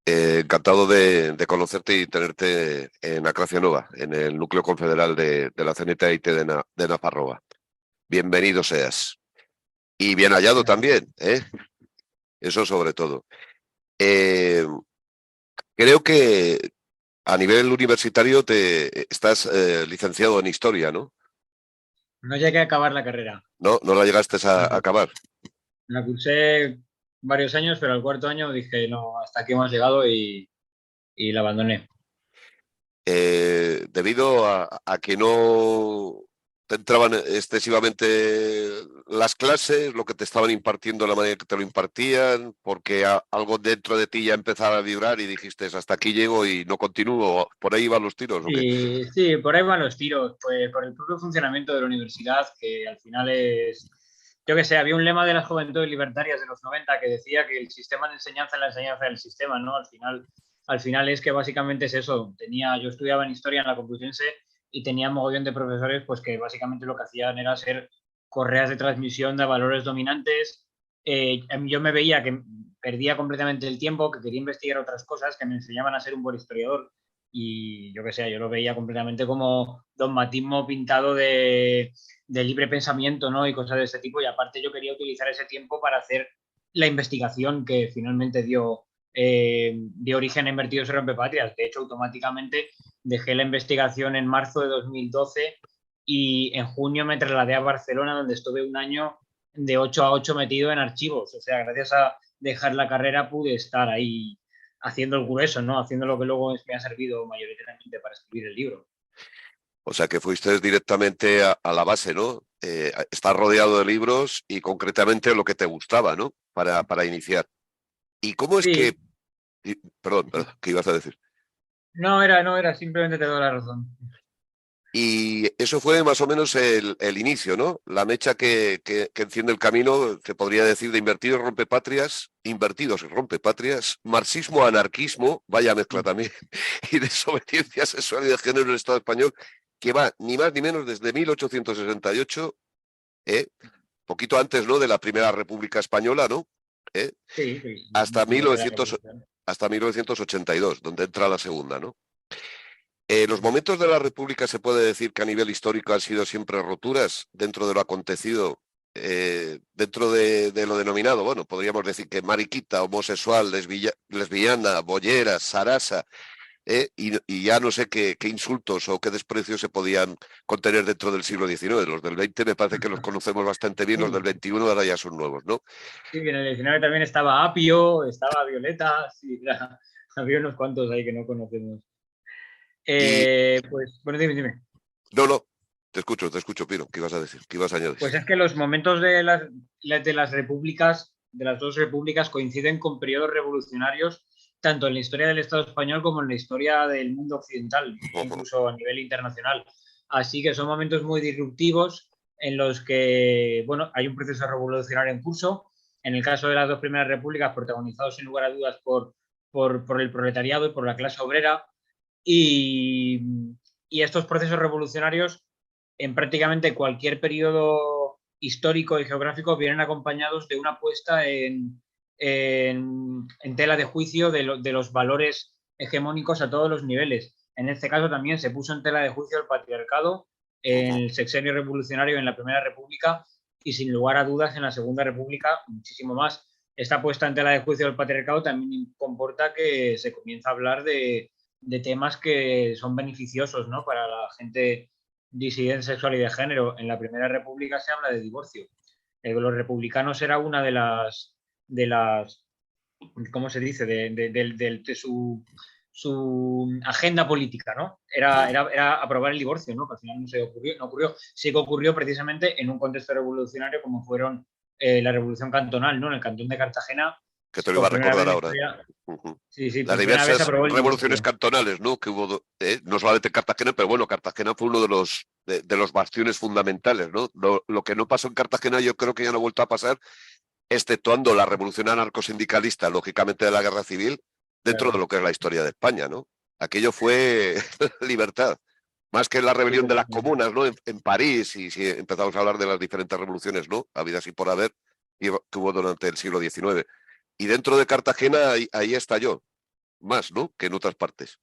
Encantado de conocerte y tenerte en Acracia Nova, en el núcleo confederal de la CNTIT de Nafarroa. Bienvenido seas. Y bien hallado Gracias. también, ¿eh? Eso sobre todo. Eh, Creo que a nivel universitario te estás licenciado en Historia, ¿no? No llegué a acabar la carrera. No la llegaste a La, acabar. la cursé varios años, pero al cuarto año dije, no, hasta aquí hemos llegado y la abandoné. Debido a que no te entraban excesivamente las clases, lo que te estaban impartiendo, la manera que te lo impartían, porque algo dentro de ti ya empezaba a vibrar y dijiste, hasta aquí llego y no continúo, por ahí van los tiros, ¿o qué? Y sí, por ahí van los tiros, pues por el propio funcionamiento de la universidad, que al final es, yo que sé, había un lema de las juventudes libertarias de los 90 que decía que el sistema de enseñanza es la enseñanza del sistema, ¿no? Al final es que básicamente es eso. Yo estudiaba en historia en la Complutense y tenía un mogollón de profesores pues que básicamente lo que hacían era ser correas de transmisión de valores dominantes. Yo me veía que perdía completamente el tiempo, que quería investigar otras cosas, que me enseñaban a ser un buen historiador y yo qué sé, yo lo veía completamente como dogmatismo pintado de libre pensamiento, ¿no? Y cosas de ese tipo. Y aparte yo quería utilizar ese tiempo para hacer la investigación que finalmente dio origen a Invertidos en Rompepatrias. De hecho, automáticamente dejé la investigación en marzo de 2012 y en junio me trasladé a Barcelona, donde estuve un año de 8 a 8 metido en archivos. O sea, gracias a dejar la carrera pude estar ahí haciendo el grueso, ¿no? Haciendo lo que luego me ha servido mayoritariamente para escribir el libro. O sea que fuiste directamente a la base, ¿no? Estás rodeado de libros y concretamente lo que te gustaba, ¿no? Para iniciar. ¿Y cómo es que... Sí, Perdón, ¿qué ibas a decir? no era, simplemente te doy la razón. Y eso fue más o menos el inicio, ¿no? La mecha que enciende el camino, se podría decir, de invertidos en rompepatrias, marxismo, anarquismo, vaya mezcla también, y desobediencia sexual y de género en el Estado español, que va ni más ni menos desde 1868, poquito antes, ¿no?, de la Primera República Española, ¿no? ¿Eh? Sí, sí, Hasta antes de la 1900, revolución. hasta 1982, donde entra la segunda, ¿no? Los momentos de la República se puede decir que a nivel histórico han sido siempre roturas dentro de lo acontecido, dentro de lo denominado, bueno, podríamos decir que mariquita, homosexual, lesbiana, bollera, sarasa, y ya no sé qué insultos o qué desprecios se podían contener dentro del siglo XIX. Los del XX me parece que los conocemos bastante bien, los del Sí, XXI ahora ya son nuevos, ¿no? sí, en el 19 también estaba Apio, estaba Violeta, sí, había unos cuantos ahí que no conocemos. Y Pues, bueno, dime. no, te escucho, Pino, ¿qué ibas a decir? ¿Qué ibas a añadir? Pues es que los momentos de las repúblicas, de las dos repúblicas, coinciden con periodos revolucionarios, tanto en la historia del Estado español como en la historia del mundo occidental, incluso a nivel internacional. Así que son momentos muy disruptivos en los que, bueno, hay un proceso revolucionario en curso. En el caso de las dos primeras repúblicas, protagonizados sin lugar a dudas por el proletariado y por la clase obrera. Y, y estos procesos revolucionarios en prácticamente cualquier periodo histórico y geográfico vienen acompañados de una puesta en tela de juicio de los valores hegemónicos a todos los niveles. En este caso también se puso en tela de juicio el patriarcado en el sexenio revolucionario en la Primera República y sin lugar a dudas en la Segunda República muchísimo más. Esta puesta en tela de juicio del patriarcado también comporta que se comienza a hablar de temas que son beneficiosos, ¿no?, para la gente disidencia sexual y de género. En la Primera República se habla de divorcio. Los republicanos era una de las ¿cómo se dice?, de su agenda política, ¿no? Era aprobar el divorcio, ¿no? Que al final no ocurrió. Sí que ocurrió precisamente en un contexto revolucionario como fueron la Revolución Cantonal, ¿no? En el Cantón de Cartagena, Que te lo iba por a primera vez recordar en la ahora. historia, Ujú. sí, sí, Las por primera vez se diversas aprobó el revoluciones divorcio. cantonales, ¿no? Que hubo, no solamente en Cartagena, pero bueno, Cartagena fue uno de los bastiones fundamentales, ¿no? Lo que no pasó en Cartagena yo creo que ya no ha vuelto a pasar, exceptuando la revolución anarcosindicalista, lógicamente de la guerra civil, dentro de Claro. lo que es la historia de España, ¿no? Aquello fue libertad, más que la Sí, rebelión de las completamente. comunas, ¿no? En París, y si empezamos a hablar de las diferentes revoluciones, ¿no? Habidas y por haber, que hubo durante el siglo XIX. Y dentro de Cartagena ahí estalló. más, ¿no? Que en otras partes.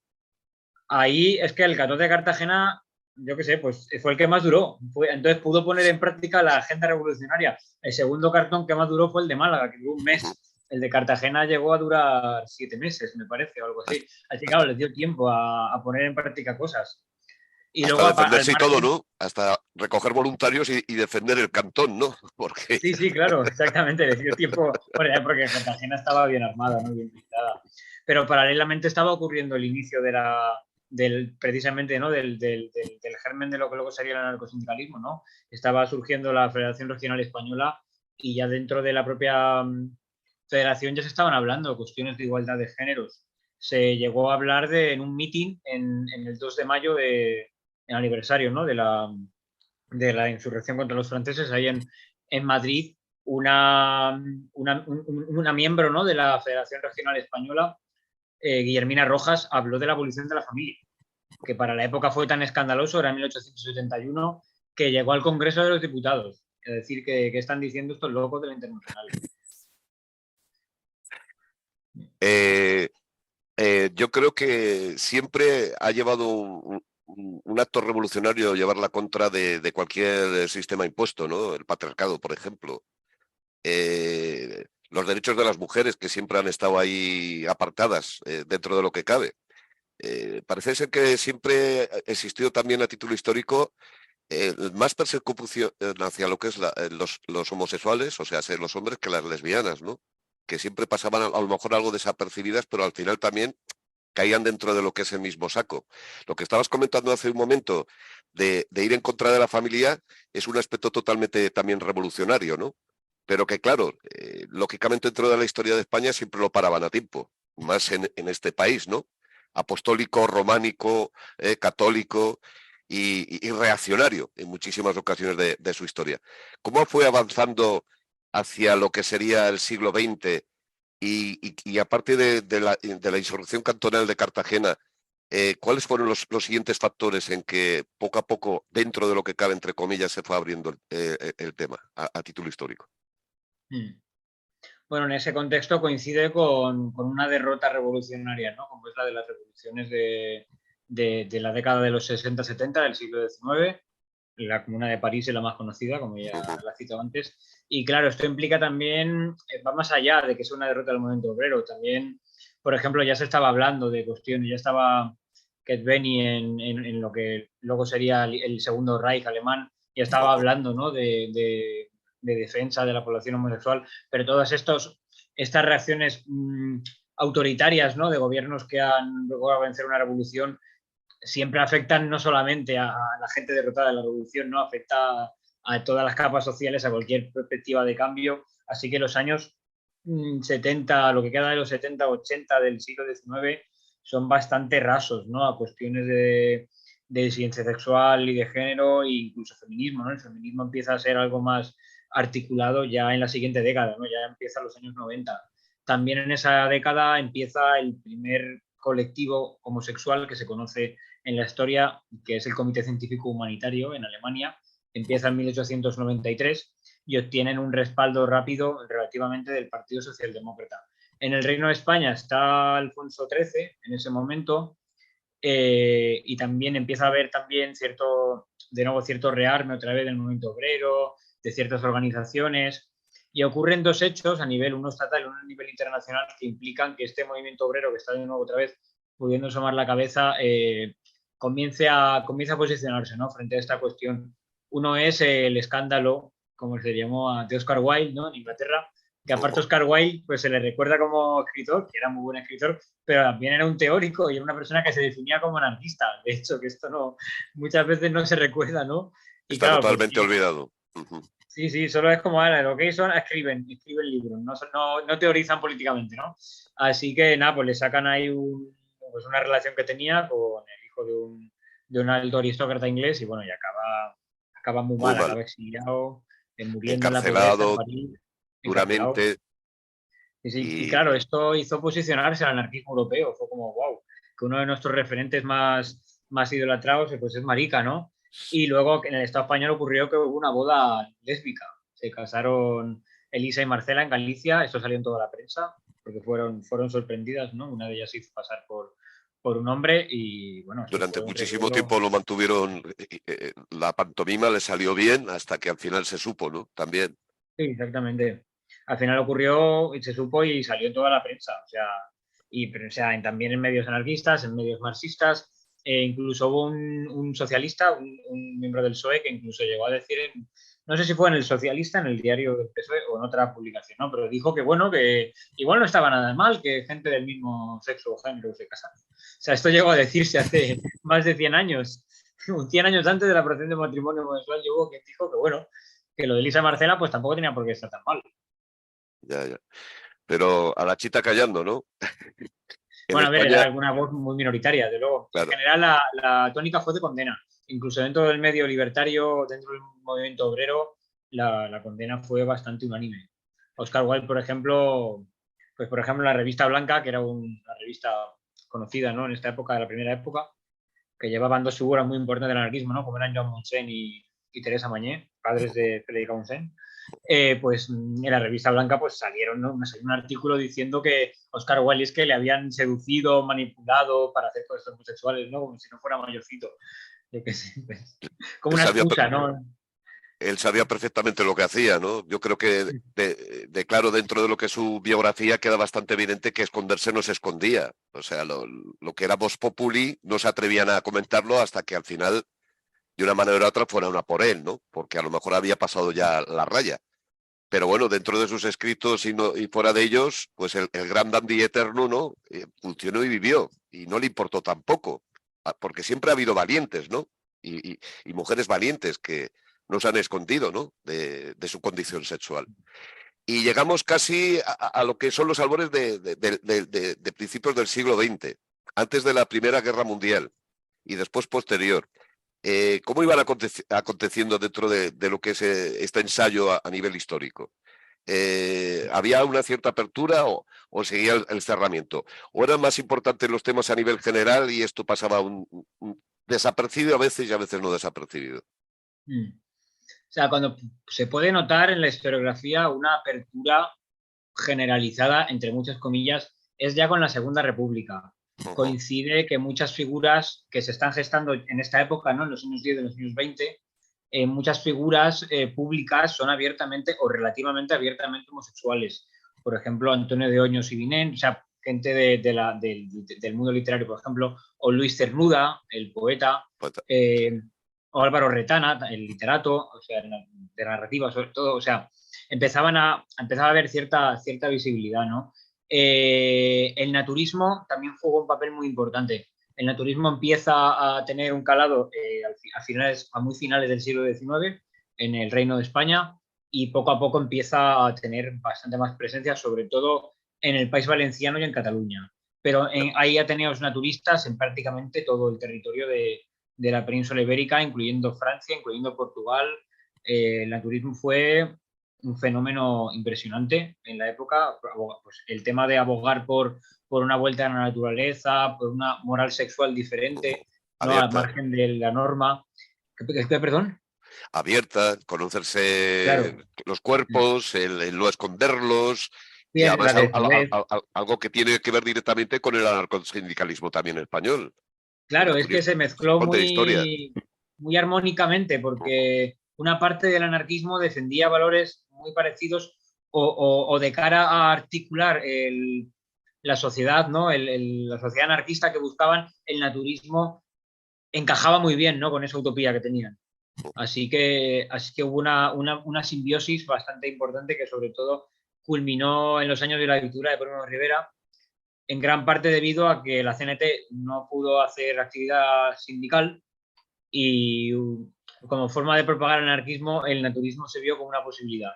Ahí es que el 14 de Cartagena, yo qué sé, pues fue el que más duró. Entonces pudo poner en práctica la agenda revolucionaria. El segundo cartón que más duró fue el de Málaga, que duró un Ujú. mes. El de Cartagena llegó a durar 7 meses, me parece, o algo así. Hasta, Así que, claro, hasta- les dio tiempo a poner en práctica cosas. Y hasta luego, al defenderse y todo, margen, ¿no? Hasta recoger voluntarios y defender el cantón, ¿no? Porque sí, sí, claro, exactamente, les dio tiempo, bueno, porque Cartagena estaba bien armada, ¿no? Bien blindada. Pero paralelamente estaba ocurriendo el inicio precisamente, ¿no? Del germen de lo que luego sería el anarcosindicalismo, ¿no? Estaba surgiendo la Federación Regional Española y ya dentro de la propia federación ya se estaban hablando de cuestiones de igualdad de géneros. Se llegó a hablar en un meeting en el 2 de mayo, en aniversario, ¿no? De la insurrección contra los franceses ahí en Madrid, una miembro, ¿no?, de la Federación Regional Española, Guillermina Rojas, habló de la abolición de la familia, que para la época fue tan escandaloso, era en 1871, que llegó al Congreso de los Diputados. Es decir, que están diciendo estos locos de la Internacional. eh, yo creo que siempre ha llevado un acto revolucionario llevar la contra de cualquier sistema impuesto, ¿no? El patriarcado, por ejemplo. Los derechos de las mujeres, que siempre han estado ahí apartadas dentro de lo que cabe. Parece ser que siempre ha existido también a título histórico más persecución hacia lo que es los homosexuales, o sea, los hombres, que las lesbianas, ¿no? Que siempre pasaban a lo mejor algo desapercibidas, pero al final también caían dentro de lo que es el mismo saco. Lo que estabas comentando hace un momento de ir en contra de la familia es un aspecto totalmente también revolucionario, ¿no? Pero que claro, lógicamente dentro de la historia de España siempre lo paraban a tiempo, más en este país, ¿no? Apostólico, románico, católico y reaccionario en muchísimas ocasiones de su historia. ¿Cómo fue avanzando hacia lo que sería el siglo XX y aparte de la insurrección cantonal de Cartagena, ¿cuáles fueron los siguientes factores en que poco a poco, dentro de lo que cabe, entre comillas, se fue abriendo el tema a título histórico? Bueno, en ese contexto coincide con una derrota revolucionaria, ¿no? Como es la de las revoluciones de la década de los 60-70 del siglo XIX. La Comuna de París es la más conocida, como ya Ujú. la he citado antes. Y claro, esto implica también, va más allá de que sea una derrota del movimiento obrero. También, por ejemplo, ya se estaba hablando de cuestiones, ya estaba Kate Benny en lo que luego sería el segundo Reich alemán, ya estaba Ojo. hablando, ¿no?, de defensa de la población homosexual, pero todas estas reacciones autoritarias, ¿no?, de gobiernos que han logrado vencer una revolución siempre afectan no solamente a la gente derrotada de la revolución, ¿no? Afecta a todas las capas sociales, a cualquier perspectiva de cambio. Así que los años 70, lo que queda de los 70, 80 del siglo XIX, son bastante rasos, ¿no? A cuestiones de disidencia sexual y de género, e incluso feminismo, ¿no? El feminismo empieza a ser algo más articulado ya en la siguiente década, ¿no? Ya empieza los años 90. También en esa década empieza el primer colectivo homosexual que se conoce en la historia, que es el Comité Científico Humanitario en Alemania. Empieza en 1893 y obtienen un respaldo rápido relativamente del Partido Socialdemócrata. En el Reino de España está Alfonso XIII en ese momento, y también empieza a haber también de nuevo cierto rearme otra vez del movimiento obrero, de ciertas organizaciones, y ocurren dos hechos a nivel, uno estatal y uno a nivel internacional, que implican que este movimiento obrero, que está de nuevo otra vez pudiendo asomar la cabeza, comience a posicionarse, ¿no?, frente a esta cuestión. Uno es el escándalo, como se llamó, de Oscar Wilde, ¿no?, en Inglaterra, que aparte Ojo. Oscar Wilde pues se le recuerda como escritor, que era muy buen escritor, pero también era un teórico y era una persona que se definía como anarquista. De hecho, que esto no, muchas veces no se recuerda, ¿no? Y Está claro, pues totalmente olvidado. Ujú. sí, sí, solo es como, lo que son, escriben libros, no teorizan políticamente, ¿no? Así que nada, pues le sacan ahí pues una relación que tenía con el hijo de un alto aristócrata inglés y bueno, y acaba muy Muy mal, mal. acaba exiliado, muriendo en la pobreza en Encarcelado París, encarcelado. duramente Y claro, y esto hizo posicionarse al anarquismo europeo. Fue como, wow, que uno de nuestros referentes más idolatrados pues es Marica, ¿no? Y luego en el Estado español ocurrió que hubo una boda lésbica. Se casaron Elisa y Marcela en Galicia, esto salió en toda la prensa. porque fueron sorprendidas, ¿no? Una de ellas se hizo pasar por un hombre y, bueno, eso Durante fue un muchísimo revuelo. tiempo lo mantuvieron, la pantomima le salió bien hasta que al final se supo, ¿no? También. Sí, exactamente. Al final ocurrió y se supo y salió en toda la prensa. O sea, o sea, también en medios anarquistas, en medios marxistas. Incluso hubo un socialista, un miembro del PSOE, que incluso llegó a decir, no sé si fue en el Socialista, en el diario del PSOE o en otra publicación, ¿no? Pero dijo que, bueno, que igual no estaba nada mal que gente del mismo sexo o género se casara. O sea, esto llegó a decirse hace más de 100 años. 100 años antes de la aprobación del matrimonio homosexual, hubo quien dijo que, bueno, que lo de Lisa Marcela pues tampoco tenía por qué estar tan mal. Ya, ya. Pero a la chita callando, ¿no? En Bueno, a ver, era España, alguna voz muy minoritaria, de luego. En claro, general, la tónica fue de condena. Incluso dentro del medio libertario, dentro del movimiento obrero, la condena fue bastante unánime. Oscar Wilde, por ejemplo, pues por ejemplo, la revista Blanca, que era una revista conocida, ¿no? En esta época, de la primera época, que llevaban dos figuras muy importantes del anarquismo, ¿no? Como eran Joan Montseny y Teresa Mañé, padres de Federica Montseny. Pues en la revista Blanca pues salieron, ¿no? Salió un artículo diciendo que Oscar Wilde es que le habían seducido, manipulado para hacer cosas homosexuales, ¿no? Como si no fuera mayorcito. Yo qué sé, pues, como él una sabía, excusa, ¿no? él sabía perfectamente lo que hacía, ¿no? Yo creo que, claro, dentro de lo que es su biografía queda bastante evidente que esconderse no se escondía. O sea, lo que era Vox Populi no se atrevían a comentarlo hasta que al final, de una manera u otra, fueron a por él, ¿no? Porque a lo mejor había pasado ya la raya. Pero bueno, dentro de sus escritos y fuera de ellos, pues el gran dandy eterno, ¿no? Funcionó y vivió. Y no le importó tampoco. Porque siempre ha habido valientes, ¿no? Y mujeres valientes que no se han escondido, ¿no? De su condición sexual. Y llegamos casi a lo que son los albores de principios del siglo XX, antes de la Primera Guerra Mundial y después posterior. ¿Cómo iban aconteciendo dentro de lo que es este ensayo a nivel histórico? ¿Había una cierta apertura o seguía el cerramiento? ¿O eran más importantes los temas a nivel general y esto pasaba desapercibido a veces y a veces no desapercibido? Mm. O sea, cuando se puede notar en la historiografía una apertura generalizada, entre muchas comillas, es ya con la Segunda República. Ujú. Coincide que muchas figuras que se están gestando en esta época, ¿no? En los años 10 de los años 20, muchas figuras públicas son abiertamente o relativamente abiertamente homosexuales. Por ejemplo, Antonio de Oños y Vinén, o sea, gente del mundo literario, por ejemplo, o Luis Cernuda, el poeta, Pues, o Álvaro Retana, el literato, o sea, de narrativa sobre todo, o sea, empezaba a haber cierta visibilidad, ¿no? El naturismo también jugó un papel muy importante. El naturismo empieza a tener un calado a muy finales del siglo XIX en el Reino de España y poco a poco empieza a tener bastante más presencia, sobre todo en el País Valenciano y en Cataluña. Pero ahí ya teníamos naturistas en prácticamente todo el territorio de la península ibérica, incluyendo Francia, incluyendo Portugal. El naturismo fue un fenómeno impresionante en la época. Pues el tema de abogar por una vuelta a la naturaleza, por una moral sexual diferente, ¿no? Al abierta, margen de la norma. Perdón? abierta, conocerse Claro. los cuerpos, el no esconderlos, y Bien, además la desnudez. algo que tiene que ver directamente con el anarcosindicalismo también español. El Claro, es que naturismo se mezcló de historia. muy armónicamente porque una parte del anarquismo defendía valores muy parecidos o de cara a articular la sociedad, ¿no? La sociedad anarquista que buscaban, el naturismo encajaba muy bien, ¿no? Con esa utopía que tenían. Así que hubo una simbiosis bastante importante que sobre todo culminó en los años de la dictadura de Primo de Rivera, en gran parte debido a que la CNT no pudo hacer actividad sindical y como forma de propagar el anarquismo, el naturismo se vio como una posibilidad,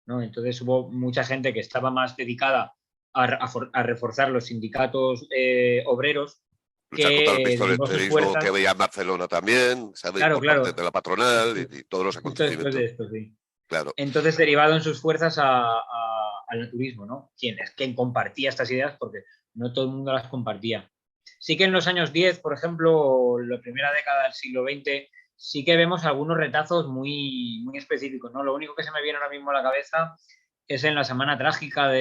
¿no? Entonces hubo mucha gente que estaba más dedicada a reforzar los sindicatos obreros Luchar contra el que derivó sus pistolerismo que fuerzas, veía en Barcelona también, ¿sabes? claro, Por parte de claro, la patronal justo, y todos los justo después acontecimientos. de esto, sí. Claro. Entonces, derivado en sus fuerzas al naturismo, ¿no? Quien compartía estas ideas, porque no todo el mundo las compartía. Sí que en los años 10, por ejemplo, la primera década del siglo XX, sí que vemos algunos retazos muy específicos, ¿no? Lo único que se me viene ahora mismo a la cabeza es en la semana trágica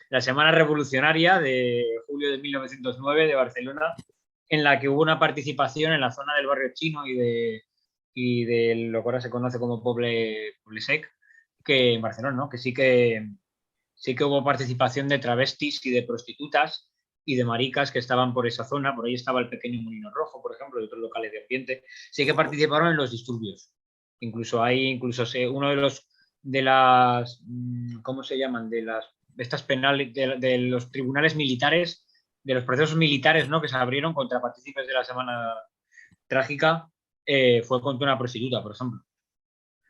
la semana revolucionaria de julio de 1909 de Barcelona, en la que hubo una participación en la zona del barrio chino y de lo que ahora se conoce como Poble Sec, que en Barcelona, ¿no? Que sí que hubo participación de travestis y de prostitutas y de maricas que estaban por esa zona. Por ahí estaba el pequeño Molino Rojo, por ejemplo, y otros locales de ambiente. Sí que participaron en los disturbios. Incluso uno de las, ¿cómo se llaman? De estas penales, de los tribunales militares, de los procesos militares, ¿no? Que se abrieron contra partícipes de la semana trágica, fue contra una prostituta, por ejemplo.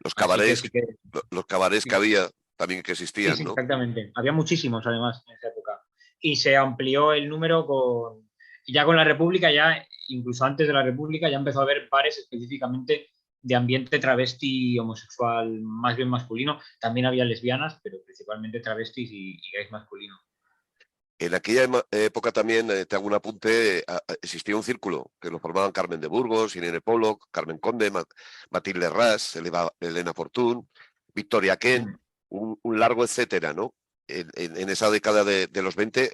Los Así que cabarets, sí que... los cabarets que había también que Sí, existían, sí, ¿no? exactamente. Había muchísimos, además, en esa época. Y se amplió el número ya con la República, ya incluso antes de la República, ya empezó a haber bares específicamente de ambiente travesti homosexual, más bien masculino. También había lesbianas, pero principalmente travestis y gays masculinos. En aquella época también, te hago un apunte, existía un círculo que lo formaban Carmen de Burgos, Irene Pollock, Carmen Conde, Matilde Ras, Elena Fortún, Victoria Kent, un largo etcétera, ¿no? En esa década de los 20,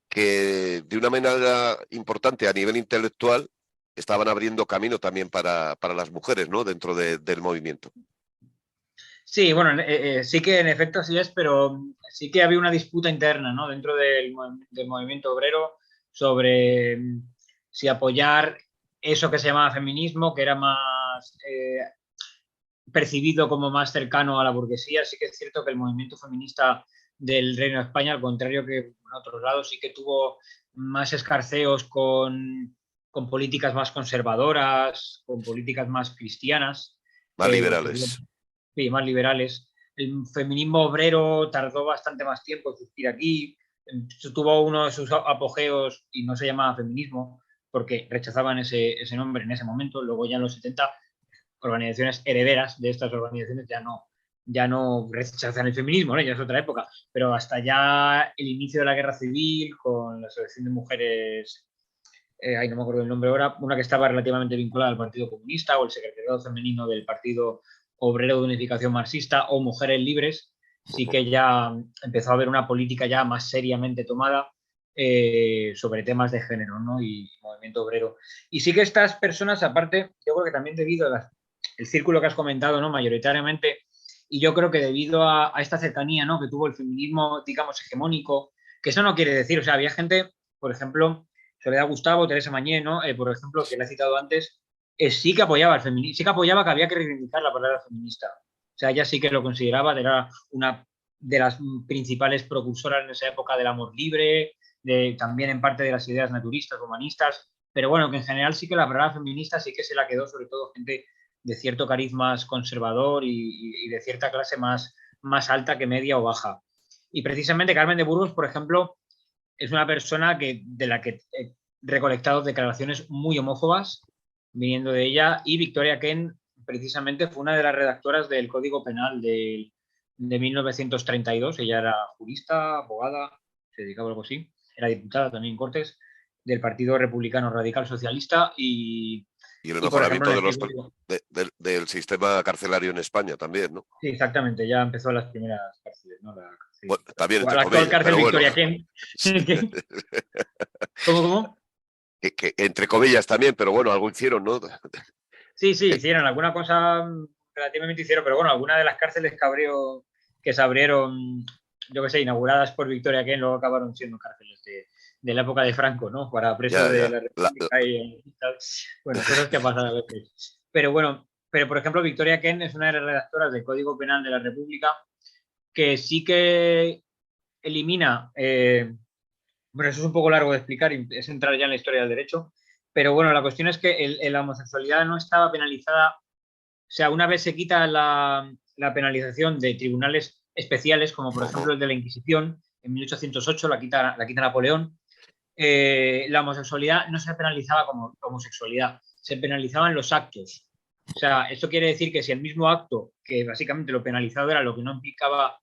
que de una manera importante a nivel intelectual estaban abriendo camino también para las mujeres, ¿no? Dentro del movimiento. Sí, bueno, sí que en efecto así es, pero sí que había una disputa interna, ¿no? Dentro del movimiento obrero sobre si apoyar eso que se llamaba feminismo, que era más percibido como más cercano a la burguesía. Sí que es cierto que el movimiento feminista del Reino de España, al contrario que en otros lados, sí que tuvo más escarceos con políticas más conservadoras, con políticas más cristianas, Más por ejemplo, liberales. sí, más liberales. El feminismo obrero tardó bastante más tiempo en surgir aquí, tuvo uno de sus apogeos y no se llamaba feminismo porque rechazaban ese nombre en ese momento. Luego ya en los 70 organizaciones herederas de estas organizaciones ya no rechazan el feminismo, ¿no? Ya es otra época, pero hasta ya el inicio de la guerra civil con la asociación de mujeres, ahí no me acuerdo el nombre ahora, una que estaba relativamente vinculada al Partido Comunista o el secretariado femenino del Partido Obrero de Unificación Marxista o Mujeres Libres, sí que ya empezó a haber una política ya más seriamente tomada sobre temas de género, ¿no? Y movimiento obrero. Y sí que estas personas, aparte, yo creo que también debido a el círculo que has comentado, ¿no? Mayoritariamente, y yo creo que debido a esta cercanía, ¿no? Que tuvo el feminismo, digamos, hegemónico, que eso no quiere decir, o sea, había gente, por ejemplo, Soledad Gustavo, Teresa Mañé, ¿no? Por ejemplo, que le he citado antes, sí que apoyaba el feminismo, sí que apoyaba que había que reivindicar la palabra feminista. O sea, ella sí que lo consideraba, era una de las principales precursoras en esa época del amor libre, también en parte de las ideas naturistas, humanistas, pero bueno, que en general sí que la palabra feminista sí que se la quedó sobre todo gente de cierto carisma conservador y de cierta clase más alta que media o baja. Y precisamente Carmen de Burgos, por ejemplo, es una persona de la que he recolectado declaraciones muy homófobas viniendo de ella, y Victoria Kent precisamente fue una de las redactoras del Código Penal de 1932. Ella era jurista, abogada, se dedicaba a algo así, era diputada también en Cortes del Partido Republicano Radical Socialista Y el por ejemplo, mejoramiento en este código... del sistema carcelario en España también, ¿no? Sí, exactamente, ya empezó las primeras cárceles, ¿no? Bueno, también entre La actual comillas, cárcel pero bueno. Victoria Kent. ¿Cómo? Que entre comillas también, pero bueno, algo hicieron, ¿no? Sí, hicieron alguna cosa, relativamente hicieron, pero bueno, algunas de las cárceles que se abrieron, yo que sé, inauguradas por Victoria Kent, luego acabaron siendo cárceles de la época de Franco, ¿no? Para presos Ya, de ya. la República y tal. Bueno, cosas que pasan a veces. Pero bueno, por ejemplo, Victoria Kent es una de las redactoras del Código Penal de la República que sí que elimina, bueno, eso es un poco largo de explicar y es entrar ya en la historia del derecho, pero bueno, la cuestión es que la homosexualidad no estaba penalizada. O sea, una vez se quita la penalización de tribunales especiales, como por ejemplo el de la Inquisición, en 1808 la quita Napoleón, la homosexualidad no se penalizaba como homosexualidad, se penalizaban los actos. O sea, esto quiere decir que si el mismo acto, que básicamente lo penalizado era lo que no implicaba,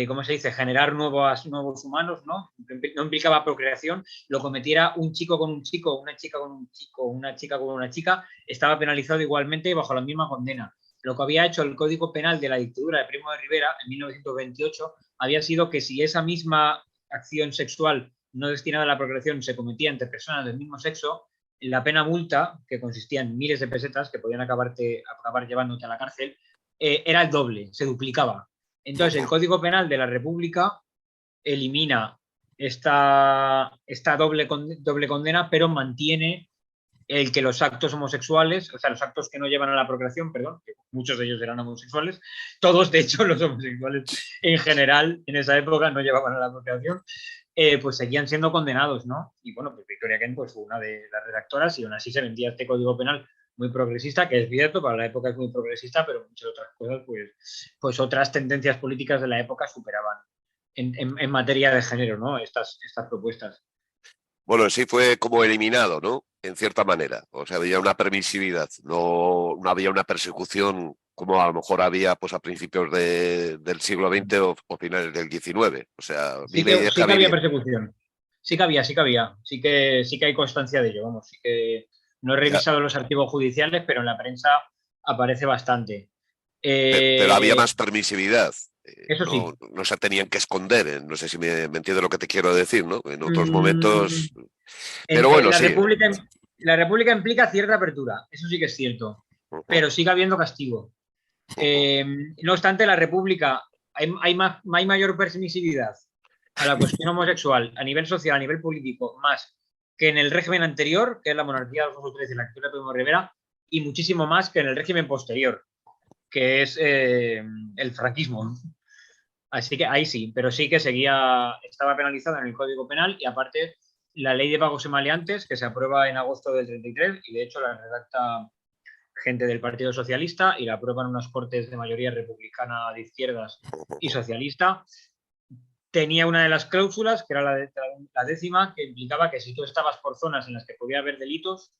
¿cómo se dice?, generar nuevos humanos, ¿no? No implicaba procreación, lo cometiera un chico con un chico, una chica con un chico, una chica con una chica, estaba penalizado igualmente bajo la misma condena. lo que había hecho el Código Penal de la dictadura de Primo de Rivera en 1928 había sido que si esa misma acción sexual no destinada a la procreación se cometía entre personas del mismo sexo, la pena multa, que consistía en miles de pesetas que podían acabar llevándote a la cárcel, era el doble, se duplicaba. Entonces, el Código Penal de la República elimina esta doble condena, pero mantiene el que los actos homosexuales, o sea, los actos que no llevan a la procreación, perdón, que muchos de ellos eran homosexuales, todos de hecho los homosexuales en general en esa época no llevaban a la procreación, pues seguían siendo condenados, ¿no? Y bueno, pues Victoria Kent pues, fue una de las redactoras y aún así se vendía este código penal muy progresista, que es cierto, para la época es muy progresista, pero muchas otras cosas, pues otras tendencias políticas de la época superaban en materia de género, ¿no? Estas propuestas. Bueno, sí fue como eliminado, ¿no? En cierta manera. O sea, había una permisividad, no había una persecución como a lo mejor había pues a principios del siglo XX o finales del XIX. O sea, vive y Sí deja que había vivir. persecución. Sí que había. Sí que hay constancia de ello, vamos. Sí que no he Ya, revisado los archivos judiciales, pero en la prensa aparece bastante. pero había más permisividad. Eso No, sí. no se tenían que esconder. No sé si me entiende lo que te quiero decir, ¿no? En otros Mm, momentos. Pero bueno, sí. la República implica cierta apertura, eso sí que es cierto, pero sigue habiendo castigo. Eh, no obstante, la República hay mayor permisividad a la cuestión homosexual a nivel social, a nivel político, más que en el régimen anterior, que es la monarquía de Alfonso XIII y la dictadura de Primo de Rivera, y muchísimo más que en el régimen posterior, que es el franquismo. Así que ahí sí, pero sí que estaba penalizada en el Código Penal y aparte la ley de pagos y maleantes que se aprueba en agosto del 33 y de hecho la redacta gente del Partido Socialista y la aprueban unas cortes de mayoría republicana de izquierdas y socialista. Tenía una de las cláusulas, que era la décima, que implicaba que si tú estabas por zonas en las que podía haber delitos,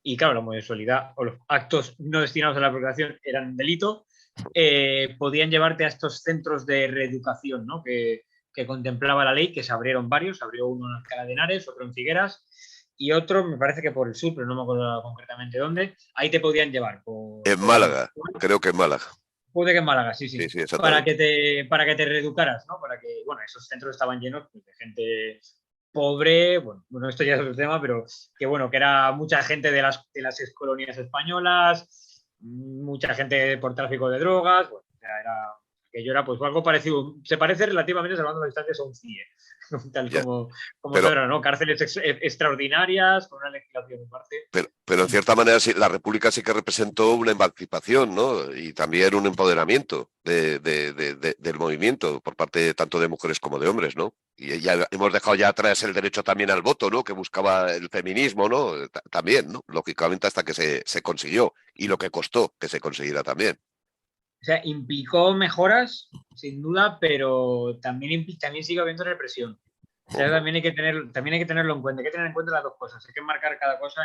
y claro, la homosexualidad o los actos no destinados a la procreación eran delito, podían llevarte a estos centros de reeducación, ¿no? Que contemplaba la ley, que se abrieron varios, se abrió uno en Alcalá de Henares, otro en Figueras y otro, me parece que por el sur, pero no me acuerdo concretamente dónde, ahí te podían llevar En por Málaga, homosexual. creo que en Málaga. Puede que en Málaga, sí, Sí, sí. sí, exactamente. Para que te reeducaras, ¿no? Para que, bueno, esos centros estaban llenos pues, de gente pobre, bueno, esto ya es otro tema, pero que bueno, que era mucha gente de las ex colonias españolas, mucha gente por tráfico de drogas, bueno, era, que yo era pues algo parecido, se parece relativamente, salvando las distancias, a un CIE, tal Ya. como Pero, Zebra, ¿no? Cárceles extraordinarias, con una legislación en parte. pero en cierta manera sí, la República sí que representó una emancipación, ¿no? Y también un empoderamiento del movimiento por parte tanto de mujeres como de hombres, ¿no? Y ya hemos dejado ya atrás el derecho también al voto, ¿no? Que buscaba el feminismo, ¿no? También, ¿no? Lógicamente hasta que se consiguió y lo que costó que se consiguiera también. O sea, implicó mejoras, sin duda, pero también sigue habiendo represión. O sea, también hay que tenerlo en cuenta. Hay que tener en cuenta las dos cosas. Hay que marcar cada cosa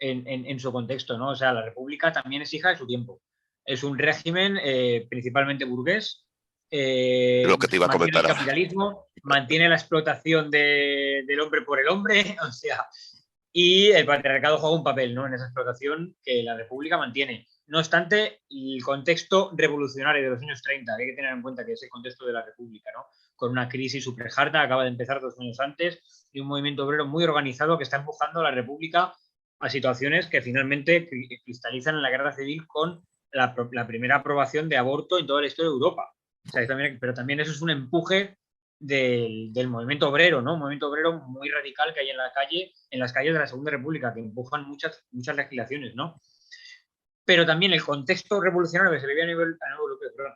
en su contexto, ¿no? O sea, la República también es hija de su tiempo. Es un régimen principalmente burgués, Lo que te iba a mantiene el comentar ahora. capitalismo, mantiene la explotación del hombre por el hombre, o sea, y el patriarcado juega un papel, ¿no? En esa explotación que la República mantiene. No obstante, el contexto revolucionario de los años 30, que hay que tener en cuenta que es el contexto de la República, ¿no? Con una crisis súper harta, acaba de empezar 2 años antes, y un movimiento obrero muy organizado que está empujando a la República a situaciones que finalmente cristalizan en la guerra civil con la primera aprobación de aborto en toda la historia de Europa. O sea, pero también eso es un empuje del movimiento obrero, ¿no? Un movimiento obrero muy radical que hay en las calles de la Segunda República, que empujan muchas legislaciones, ¿no? Pero también el contexto revolucionario que se vivía a nivel europeo, perdón,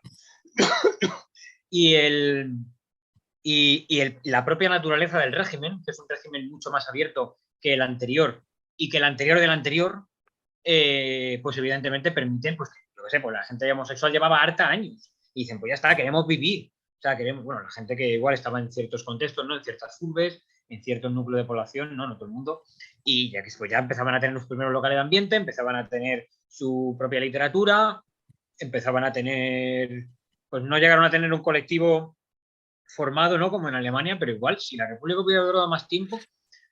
y, la propia naturaleza del régimen, que es un régimen mucho más abierto que el anterior y que el anterior del anterior, pues evidentemente permiten, pues, lo que sé, pues la gente homosexual llevaba harta años y dicen, pues ya está, queremos vivir. O sea, queremos, bueno, la gente que igual estaba en ciertos contextos, ¿no? En ciertas urbes, en cierto núcleo de población, ¿no? No todo el mundo. Y ya que pues ya empezaban a tener los primeros locales de ambiente, empezaban a tener su propia literatura, empezaban a tener, pues no llegaron a tener un colectivo formado, ¿no? Como en Alemania, pero igual, si la República hubiera durado más tiempo,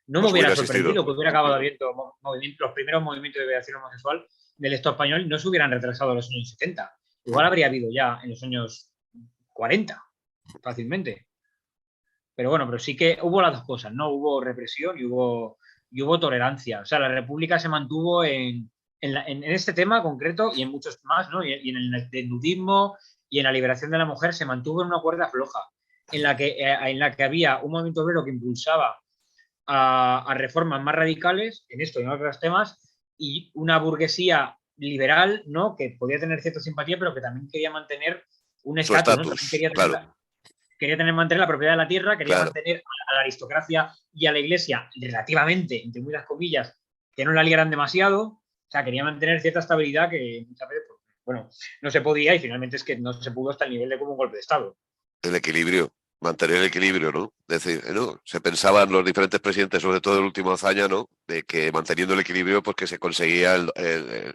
no me Pues hubiera hubiera existido. sorprendido que hubiera acabado habiendo los primeros movimientos de liberación homosexual del Estado español no se hubieran retrasado a los años 70. Igual habría habido ya en los años 40, fácilmente. Pero bueno, pero sí que hubo las dos cosas, ¿no? Hubo represión y hubo tolerancia. O sea, la República se mantuvo en este tema concreto y en muchos más, ¿no? Y en el desnudismo y en la liberación de la mujer se mantuvo en una cuerda floja, en la que había un movimiento obrero que impulsaba a reformas más radicales en esto y en otros temas, y una burguesía liberal, ¿no? Que podía tener cierta simpatía, pero que también quería mantener un Su estatus, ¿no? También estatus, claro, mantener la propiedad de la tierra, quería claro. mantener a la aristocracia y a la iglesia relativamente, entre muchas comillas, que no la liaran demasiado. O sea, quería mantener cierta estabilidad que muchas veces, bueno, no se podía, y finalmente es que no se pudo hasta el nivel de como un golpe de Estado. El equilibrio, mantener el equilibrio, ¿no? Es decir, ¿no? Se pensaban los diferentes presidentes, sobre todo el último hazaña, ¿no? De que manteniendo el equilibrio, pues que se conseguía el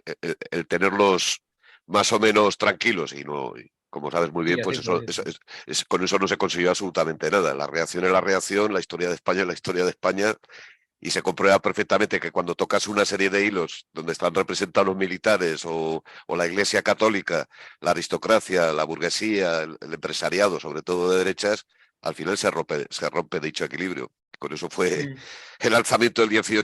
tenerlos más o menos tranquilos y no, y como sabes muy Sí, bien, pues así fue. Sí. con eso no se consiguió absolutamente nada. La reacción es la reacción, la historia de España es la historia de España. Y se comprueba perfectamente que cuando tocas una serie de hilos donde están representados los militares o la Iglesia Católica, la aristocracia, la burguesía, el empresariado, sobre todo de derechas, al final se rompe dicho equilibrio. Con eso fue el alzamiento del 18